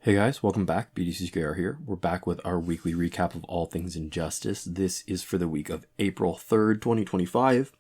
Hey guys, welcome back. BDC2R here. We're back with our weekly recap of all things Injustice. This is for the week of April 3rd, 2025.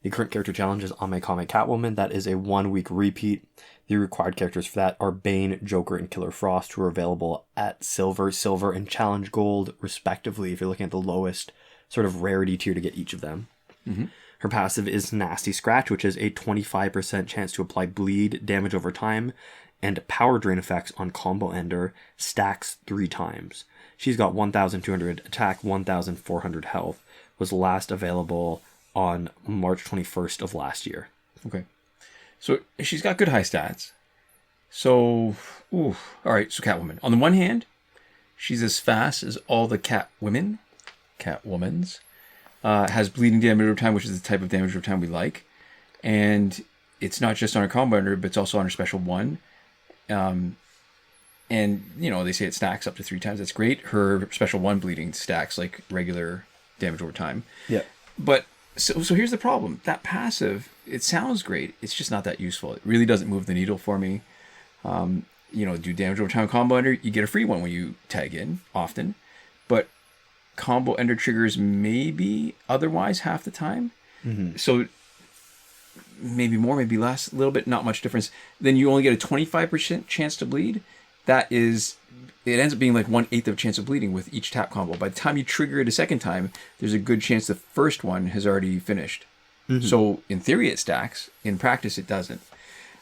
The current character challenge is Ame-Comi Catwoman. That is a 1 week repeat. The required characters for that are Bane, Joker, and Killer Frost, who are available at Silver, and Challenge Gold, respectively, if you're looking at the lowest sort of rarity tier to get each of them. Mm-hmm. Her passive is Nasty Scratch, which is a 25% chance to apply bleed damage over time, and Power Drain effects on Combo Ender, stacks 3 times. She's got 1,200 attack, 1,400 health, was last available on March 21st of last year. Okay. So she's got good high stats. So, all right, so Catwoman. On the one hand, she's as fast as all the Catwomans. Has bleeding damage over time, which is the type of damage over time we like. And it's not just on her Combo Ender, but it's also on her Special 1. And, you know, they say it stacks up to 3 times. That's great. Her Special 1 bleeding stacks like regular damage over time. Yeah. But, so here's the problem. That passive, it sounds great. It's just not that useful. It really doesn't move the needle for me. Do damage over time Combo Ender. You get a free one when you tag in, often. But Combo Ender triggers maybe otherwise half the time. Mm-hmm. So maybe more, maybe less, a little bit, not much difference. Then you only get a 25% chance to bleed. It ends up being like 1/8 of a chance of bleeding with each tap combo. By the time you trigger it a second time, there's a good chance the first one has already finished. Mm-hmm. So in theory it stacks. In practice it doesn't.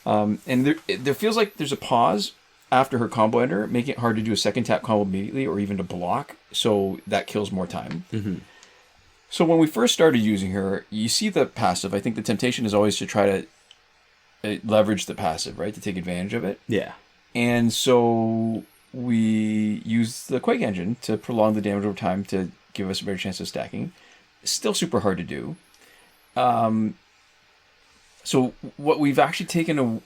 And there feels like there's a pause after her Combo Ender, making it hard to do a second tap combo immediately or even to block. So that kills more time. Mm-hmm. So when we first started using her, you see the passive. I think the temptation is always to try to leverage the passive, right? To take advantage of it. Yeah. And so we use the Quake engine to prolong the damage over time to give us a better chance of stacking. Still super hard to do. So what we've actually taken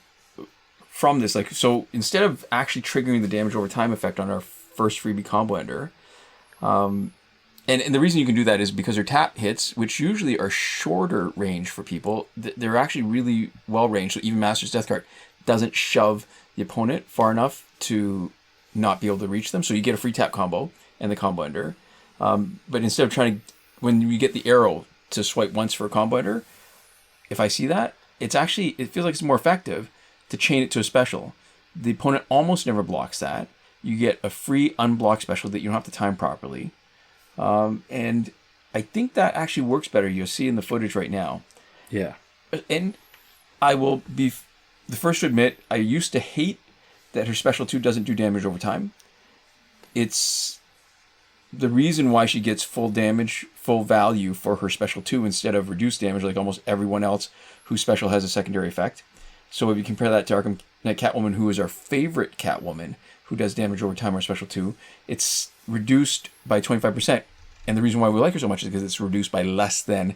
from this, so instead of actually triggering the damage over time effect on our first freebie Combo Ender, and the reason you can do that is because her tap hits, which usually are shorter range for people, they're actually really well ranged. So even Master's Death Card doesn't shove the opponent far enough to not be able to reach them. So you get a free tap combo and the Combo Ender. But instead of when you get the arrow to swipe once for a Combo Ender, if I see that, it feels like it's more effective to chain it to a special. The opponent almost never blocks that. You get a free unblocked special that you don't have to time properly. And I think that actually works better. You'll see in the footage right now. Yeah. And I will be the first to admit, I used to hate that her Special 2 doesn't do damage over time. It's the reason why she gets full damage, full value for her Special 2 instead of reduced damage like almost everyone else whose Special has a secondary effect. So if you compare that to Arkham Knight Catwoman, who is our favorite Catwoman, who does damage over time, our Special 2, it's reduced by 25%. And the reason why we like her so much is because it's reduced by less than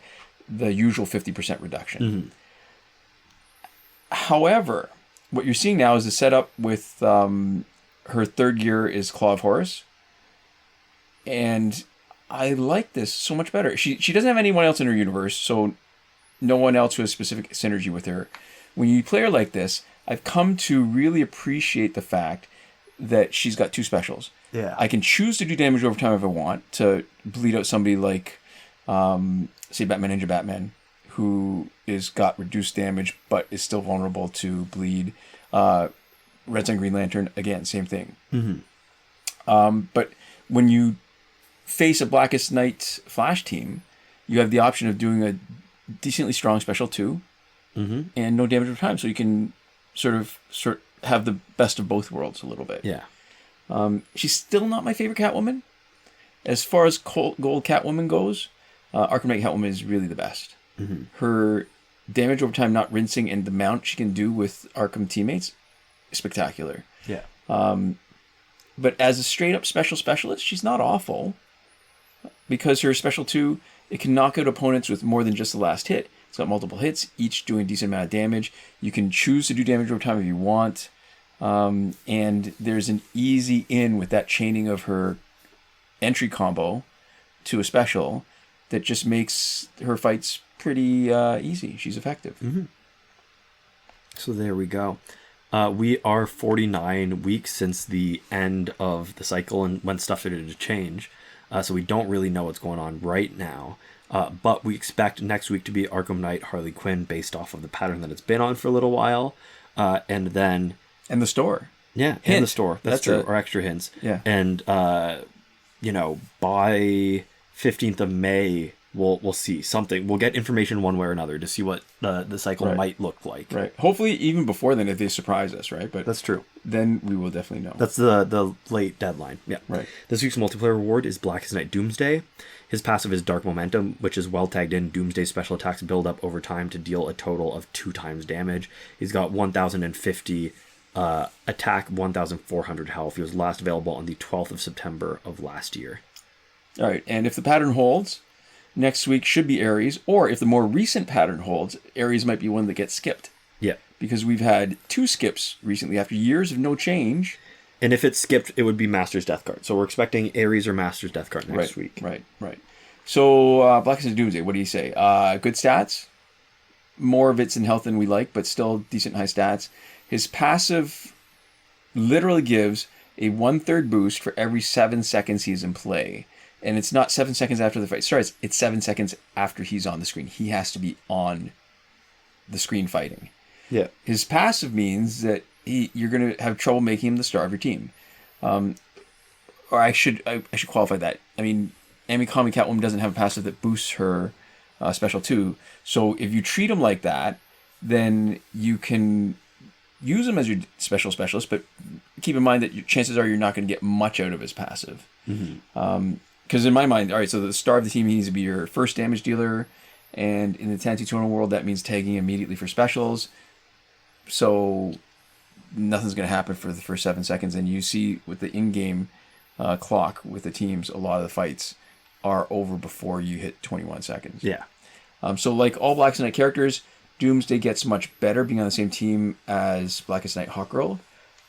the usual 50% reduction. Mm-hmm. However, what you're seeing now is the setup with her third gear is Claw of Horus. And I like this so much better. She doesn't have anyone else in her universe, so no one else who has specific synergy with her. When you play her like this, I've come to really appreciate the fact that she's got 2 specials. Yeah. I can choose to do damage over time if I want, to bleed out somebody like, say, Batman Ninja Batman, who is got reduced damage but is still vulnerable to bleed. Red Sun Green Lantern, again, same thing. Mm-hmm. But when you face a Blackest Knight Flash team, you have the option of doing a decently strong Special 2 and no damage over time, so you can sort of have the best of both worlds a little bit. Yeah. She's still not my favorite Catwoman. As far as Gold Catwoman goes, Arkham Knight Catwoman is really the best. Mm-hmm. Her damage over time not rinsing and the amount she can do with Arkham teammates is spectacular. Yeah. But as a straight up specialist, she's not awful. Because her Special 2, it can knock out opponents with more than just the last hit. It's got multiple hits, each doing a decent amount of damage. You can choose to do damage over time if you want. And there's an easy in with that chaining of her entry combo to a special that just makes her fights pretty easy. She's effective. Mm-hmm. So there we go. We are 49 weeks since the end of the cycle and when stuff started to change. So we don't really know what's going on right now. But we expect next week to be Arkham Knight Harley Quinn based off of the pattern that it's been on for a little while. And then... And the store. Yeah, Hint. in the store. That's true. Or extra hints. Yeah. And, by 15th of May... We'll see something. We'll get information one way or another to see what the cycle might look like. Right. Hopefully, even before then, if they surprise us, right? But that's true. Then we will definitely know. That's the late deadline. Yeah. Right. This week's multiplayer reward is Blackest Night Doomsday. His passive is Dark Momentum, which is well tagged in. Doomsday special attacks build up over time to deal a total of 2 times damage. He's got 1,050 attack, 1,400 health. He was last available on the 12th of September of last year. All right. And if the pattern holds, next week should be Ares, or if the more recent pattern holds, Ares might be one that gets skipped. Yeah. Because we've had 2 skips recently after years of no change. And if it's skipped, it would be Master's Death Card. So we're expecting Ares or Master's Death Card next week. Right. So, Blackest and Doomsday, what do you say? Good stats. More of it's in health than we like, but still decent high stats. His passive literally gives a 1/3 boost for every 7 seconds he's in play. And it's not 7 seconds after the fight starts. It's 7 seconds after he's on the screen. He has to be on the screen fighting. Yeah. His passive means that you're going to have trouble making him the star of your team. Or I should qualify that. I mean, Ame-Comi Catwoman doesn't have a passive that boosts her special too. So if you treat him like that, then you can use him as your special specialist. But keep in mind that your chances are you're not going to get much out of his passive. Mm-hmm. Because in my mind, all right, so the star of the team needs to be your first damage dealer, and in the Tanty Tono world, that means tagging immediately for specials. So nothing's going to happen for the first 7 seconds, and you see with the in-game clock with the teams, a lot of the fights are over before you hit 21 seconds. Yeah. So like all Blackest Night characters, Doomsday gets much better being on the same team as Blackest Night Hawkgirl.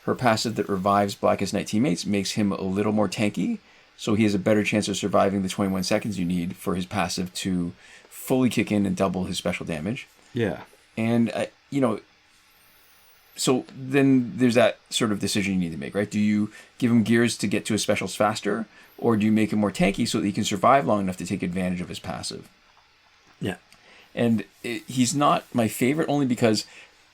Her passive that revives Blackest Night teammates makes him a little more tanky, so he has a better chance of surviving the 21 seconds you need for his passive to fully kick in and double his special damage. Yeah. And, so then there's that sort of decision you need to make, right? Do you give him gears to get to his specials faster, or do you make him more tanky so that he can survive long enough to take advantage of his passive? Yeah. And he's not my favorite only because,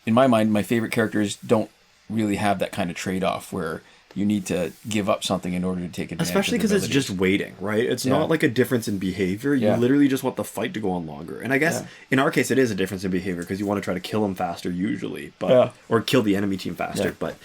in my mind, my favorite characters don't really have that kind of trade-off where you need to give up something in order to take advantage. Especially because it's just waiting, right? It's not like a difference in behavior. You literally just want the fight to go on longer. And I guess in our case, it is a difference in behavior because you want to try to kill him faster usually, but or kill the enemy team faster. But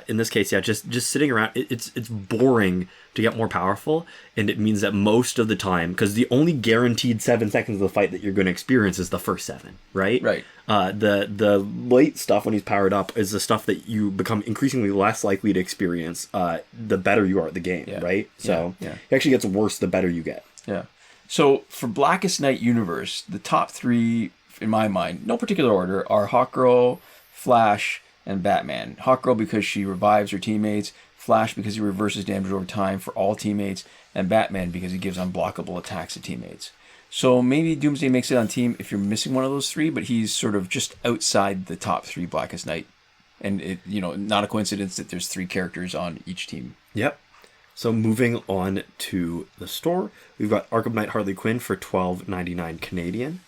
in this case, just sitting around, it's boring to get more powerful, and it means that most of the time, because the only guaranteed 7 seconds of the fight that you're going to experience is the first 7, right? Right. The late stuff when he's powered up is the stuff that you become increasingly less likely to experience the better you are at the game, right? So it actually gets worse the better you get. Yeah. So for Blackest Night universe, the top 3, in my mind, no particular order, are Hawkgirl, Flash, and Batman. Hawkgirl because she revives her teammates, Flash because he reverses damage over time for all teammates, and Batman because he gives unblockable attacks to teammates. So maybe Doomsday makes it on team if you're missing one of those 3, but he's sort of just outside the top 3 Blackest Night. And it, not a coincidence that there's 3 characters on each team. Yep. So moving on to the store, we've got Arkham Knight Harley Quinn for $12.99 Canadian.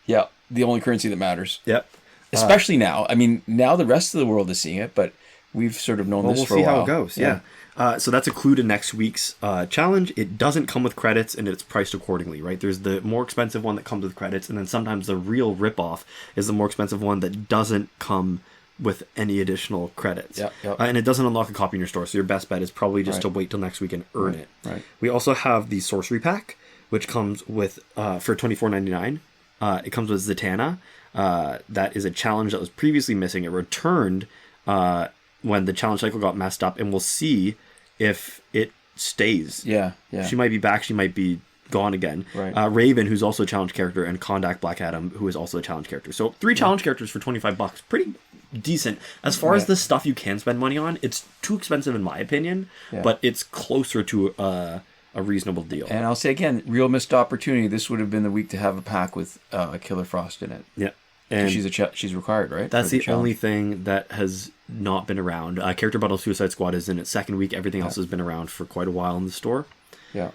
Yeah, the only currency that matters. Yep. Especially now. I mean, now the rest of the world is seeing it, but we've sort of known this for a while. We'll see how it goes, yeah. So that's a clue to next week's challenge. It doesn't come with credits, and it's priced accordingly, right? There's the more expensive one that comes with credits, and then sometimes the real ripoff is the more expensive one that doesn't come with any additional credits. And it doesn't unlock a copy in your store, so your best bet is probably just to wait till next week and earn it. Right. We also have the Sorcery Pack, which comes with, for $24.99, it comes with Zatanna. That is a challenge that was previously missing. It returned when the challenge cycle got messed up, and we'll see if it stays. Yeah. She might be back. She might be gone again. Right. Raven, who's also a challenge character, and Kondak Black Adam, who is also a challenge character. So 3 challenge characters for $25. Pretty decent. As far as the stuff you can spend money on, it's too expensive in my opinion, but it's closer to a reasonable deal. And I'll say again, real missed opportunity. This would have been the week to have a pack with a Killer Frost in it. Yeah. And she's required, right? That's the only thing that has not been around. Character Battle Suicide Squad is in its second week. Everything else has been around for quite a while in the store. Yeah.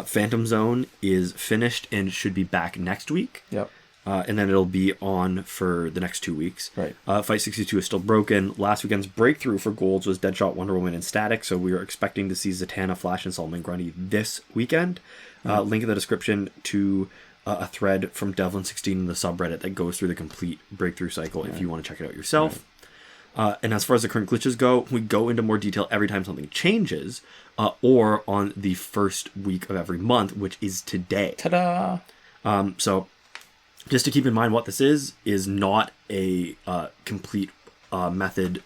Phantom Zone is finished and should be back next week. Yep. And then it'll be on for the next 2 weeks. Right. Fight 62 is still broken. Last weekend's breakthrough for golds was Deadshot, Wonder Woman, and Static. So we are expecting to see Zatanna, Flash, and Solomon Grundy this weekend. Link in the description to a thread from Devlin16 in the subreddit that goes through the complete breakthrough cycle if you want to check it out yourself. And as far as the current glitches go, we go into more detail every time something changes, or on the first week of every month, which is today. Ta-da! So just to keep in mind, what this is not a complete method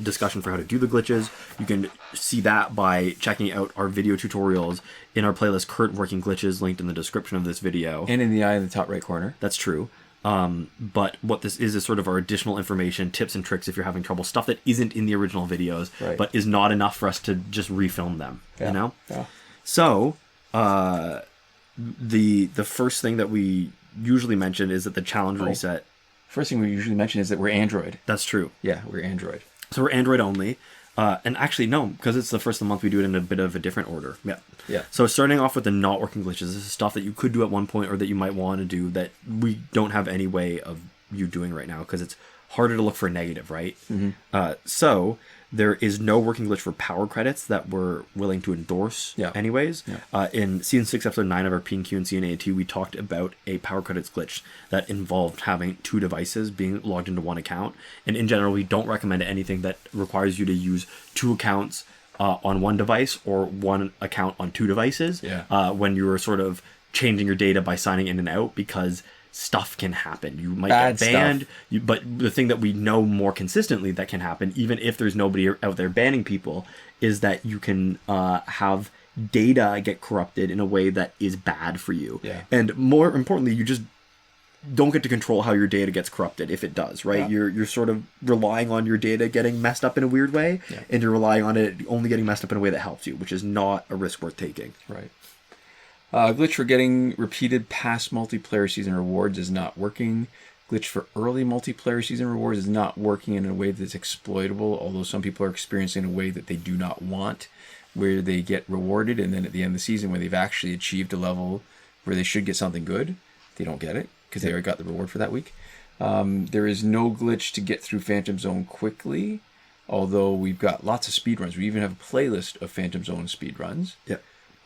discussion for how to do the glitches. You can see that by checking out our video tutorials in our playlist Current Working Glitches, linked in the description of this video. And in the eye in the top right corner. That's true. But what this is sort of our additional information, tips and tricks if you're having trouble, stuff that isn't in the original videos, but is not enough for us to just refilm them, you know? Yeah. So, the first thing that we usually mention is that the challenge reset. First thing we usually mention is that we're Android. That's true. Yeah, we're Android. So we're Android only. And actually, no, because it's the first of the month, we do it in a bit of a different order. Yeah. Yeah. So starting off with the not working glitches, this is stuff that you could do at one point or that you might want to do that we don't have any way of you doing right now because it's harder to look for a negative, right? So there is no working glitch for power credits that we're willing to endorse anyways. In Season 6, Episode 9 of our P&Q and CNA&T, we talked about a power credits glitch that involved having 2 devices being logged into one account. And in general, we don't recommend anything that requires you to use 2 accounts on one device or 1 account on 2 devices when you're sort of changing your data by signing in and out, because stuff can happen. You might get banned, but the thing that we know more consistently that can happen, even if there's nobody out there banning people, is that you can have data get corrupted in a way that is bad for you. And more importantly, you just don't get to control how your data gets corrupted if it does, right? You're sort of relying on your data getting messed up in a weird way, and you're relying on it only getting messed up in a way that helps you, which is not a risk worth taking. Right. Glitch for getting repeated past multiplayer season rewards is not working. Glitch for early multiplayer season rewards is not working in a way that's exploitable, although some people are experiencing a way that they do not want, where they get rewarded and then at the end of the season when they've actually achieved a level where they should get something good, they don't get it because they already got the reward for that week. There is no glitch to get through Phantom Zone quickly, although we've got lots of speedruns. We even have a playlist of Phantom Zone speedruns.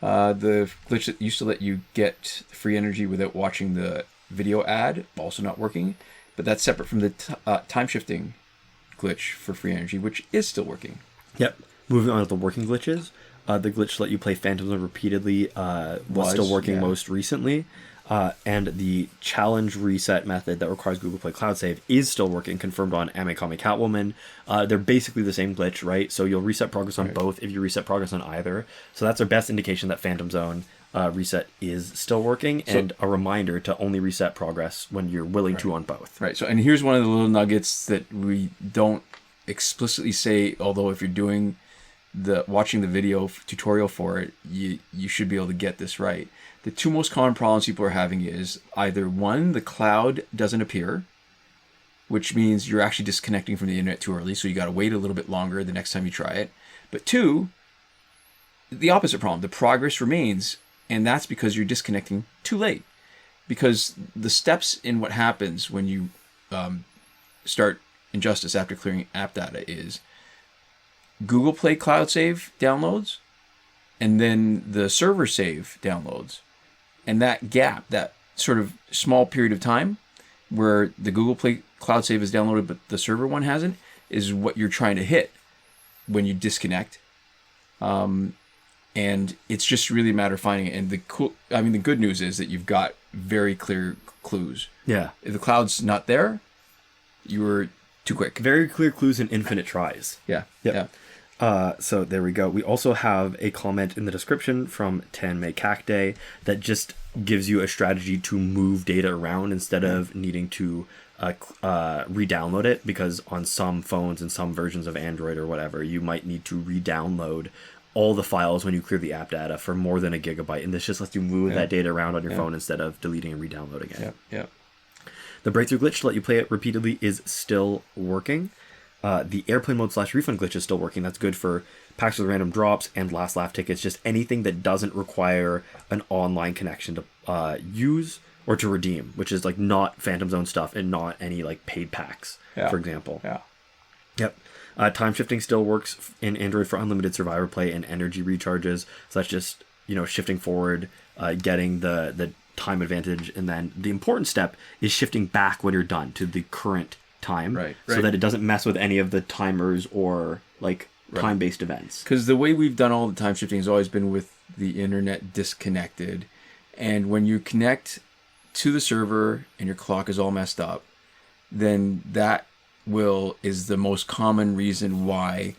The glitch that used to let you get free energy without watching the video ad, also not working, but that's separate from the time shifting glitch for free energy, which is still working. Moving on to the working glitches, the glitch to let you play Phantom Zone repeatedly was still working most recently. And the challenge reset method that requires Google Play Cloud Save is still working, confirmed on Ame-Comi Catwoman. They're basically the same glitch, right? So you'll reset progress on both if you reset progress on either. So that's our best indication that Phantom Zone reset is still working, and a reminder to only reset progress when you're willing to on both. So, and here's one of the little nuggets that we don't explicitly say, although if you're doing watching the video tutorial for it, you should be able to get this right. The 2 most common problems people are having is either 1, the cloud doesn't appear, which means you're actually disconnecting from the internet too early, so you got to wait a little bit longer the next time you try it. But 2, the opposite problem, the progress remains, and that's because you're disconnecting too late. Because the steps in what happens when you start Injustice after clearing app data is Google Play Cloud Save downloads, and then the server save downloads. And that gap, that sort of small period of time where the Google Play Cloud Save is downloaded but the server one hasn't, is what you're trying to hit when you disconnect. And it's just really a matter of finding it. And the good news is that you've got very clear clues. If the cloud's not there, you were too quick. Very clear clues and infinite tries. So there we go. We also have a comment in the description from Kakde that just gives you a strategy to move data around instead of needing to re-download it, because on some phones and some versions of Android or whatever, you might need to re-download all the files when you clear the app data for more than 1 gigabyte, and this just lets you move that data around on your phone instead of deleting and re-downloading it. The breakthrough glitch to let you play it repeatedly is still working. The airplane mode / refund glitch is still working. That's good for packs with random drops and last laugh tickets. Just anything that doesn't require an online connection to use or to redeem, which is like not Phantom Zone stuff and not any like paid packs, for example. Yeah. Yep. Time shifting still works in Android for unlimited survivor play and energy recharges. So that's just, shifting forward, getting the time advantage. And then the important step is shifting back when you're done to the current time. Right. So that it doesn't mess with any of the timers or like time-based events. Because the way we've done all the time shifting has always been with the internet disconnected. And when you connect to the server and your clock is all messed up, then that is the most common reason why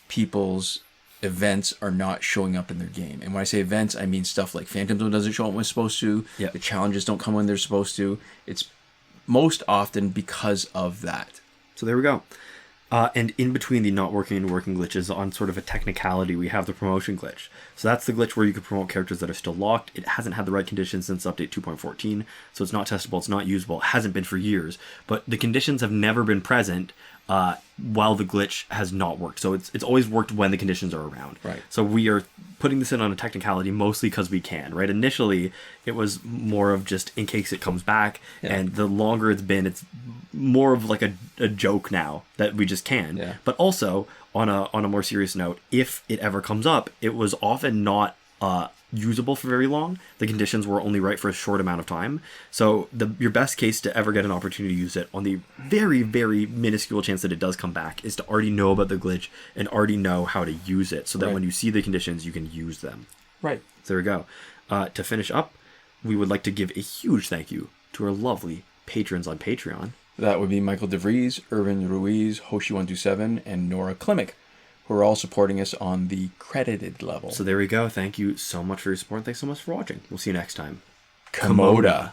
people's events are not showing up in their game. And when I say events, I mean stuff like Phantom Zone doesn't show up when it's supposed to. Yep. The challenges don't come when they're supposed to. It's most often because of that. So there we go. And in between the not working and working glitches, on sort of a technicality, we have the promotion glitch. So that's the glitch where you can promote characters that are still locked. It hasn't had the right conditions since update 2.14, so it's not testable, it's not usable, it hasn't been for years. But the conditions have never been present while the glitch has not worked. So it's always worked when the conditions are around. Right. So we are putting this in on a technicality mostly because we can, right? Initially, it was more of just in case it comes back, and the longer it's been, it's more of like a joke now that we just can. Yeah. But also, on a more serious note, if it ever comes up, it was often not usable for very long. The conditions were only right for a short amount of time. So your best case to ever get an opportunity to use it, on the very, very minuscule chance that it does come back, is to already know about the glitch and already know how to use it, so that when you see the conditions, you can use them. Right. So there we go. To finish up, we would like to give a huge thank you to our lovely patrons on Patreon. That would be Michael Devries, Irvin Ruiz, Hoshi127, and Nora Klimek, who are all supporting us on the credited level. So there we go. Thank you so much for your support. Thanks so much for watching. We'll see you next time. Komoda.